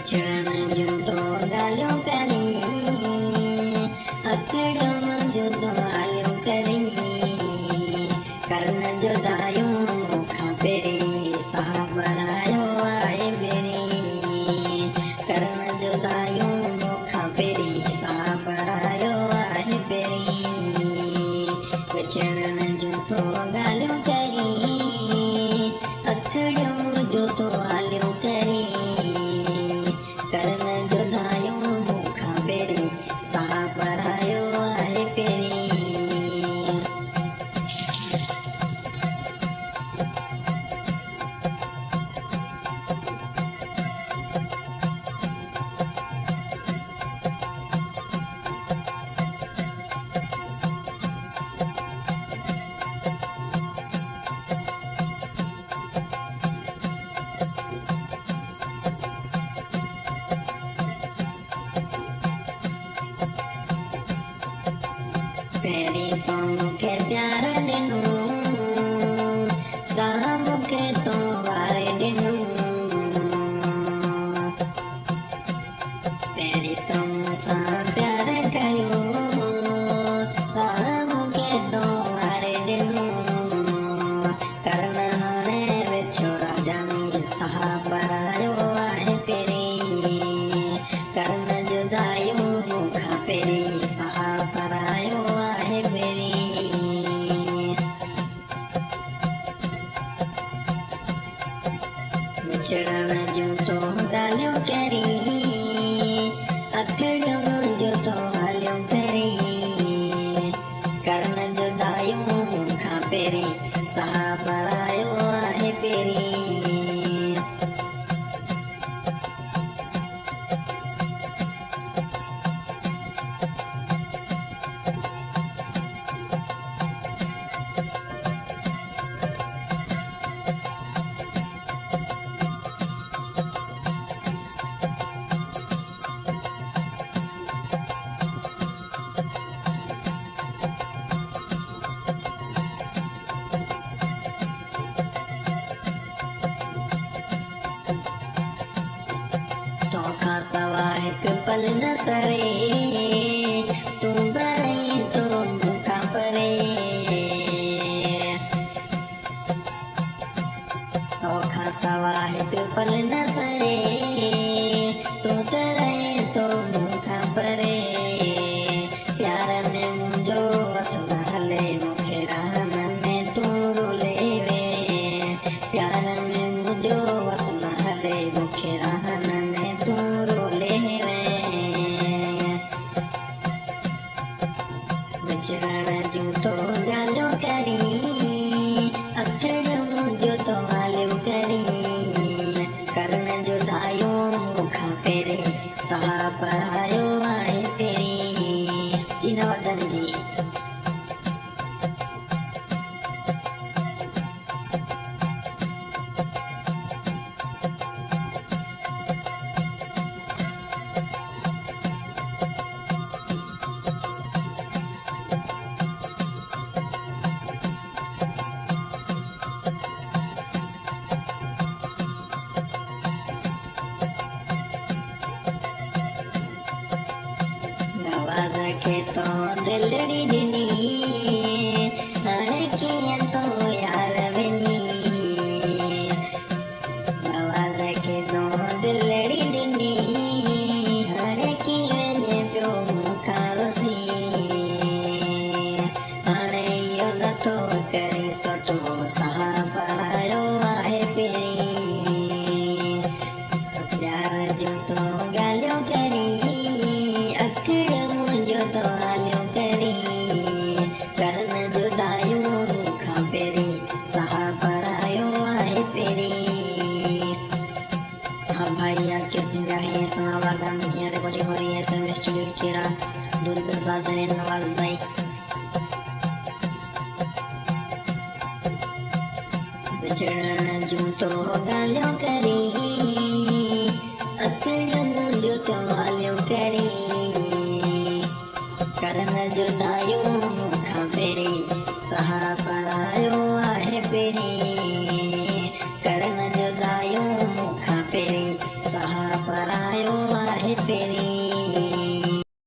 विछड़न जूं तो ॻाल्हियूं करी, अखिड़ियूं मुंहिंजूं तो ॻाल्हियूं करी, करन जुदायूं मूंखां पहिरीं साह भरायो आहे पहिरीं, करन जुदायूं मूंखां पहिरीं साह भरायो आहे पहिरीं। विछड़न जूं तो ॻाल्हियूं करी, अखिड़ियूं मुंहिंजूं तो ॻाल्हियूं करी, करन जुदायूं मूंखां पहिरीं साह भरायो आहे पहिरीं। पहिरीं तो मूंखे प्यार ॾिनो, साह मूंखे तो वारे ॾिनो, पहिरीं तो मूंसां प्यार कयो, साह मूंखे तो वारे ॾिनो, करन हाणे विछोड़ा जानी साह भरायो आहे पहिरीं, करन जुदायूं मूंखां पहिरीं साह भरायो आहे पहिरीं। विछड़न जूं तो ॻाल्हियूं करी, अखिड़ियूं मुंहिंजूं तो ॻाल्हियूं करी, करन जुदायूं मूंखां पहिरीं साह भरायो आहे पहिरीं। तोखां सवा हिकु पल न सरे, तूं भरे तो मूंखां परे, तोखां सवा हिकु पल न सरे, तूं त रहे तो मूंखां परे, प्यार में मुंहिंजो वस न हले, मूंखे रहन में तूं रुले वे, प्यार में मुंहिंजो वस न हले, मूंखे रहन में तूं रुले वे। विछड़न जूं तो ॻाल्हियूं करी, अखिड़ियूं मुंहिंजूं तो ॻाल्हियूं करी, करन जुदायूं मूंखां पहिरीं साह भरायो आहे पहिरीं। जीना वदन जी। नवाज़ खे तो दिलड़ी ॾिनी, हाणे कीअं तो यार विनी, नवाज़ खे तो दिलड़ी ॾिनी, हाणे कीअं वञे पियो मूंखां रुसी, हाणे इहो नथो करे सुठो साह भरायो आहे पहिरीं। प्यार जूं तो ॻाल्हियूं करी, अखिड़ियूं मुंहिंजूं तो ॻाल्हियूं करी, करन जुदायूं मूंखां पहिरीं साह भरायो आहे पहिरीं। हाँ भाई, आज के सिंगर हैं इस्लाम आगम, यहाँ रिकॉर्डिंग हो रही है SM स्टूडियो खेरा, दूर पे साथ हैं नवाज भाई। विछड़न जूं तो ॻाल्हियूं करी,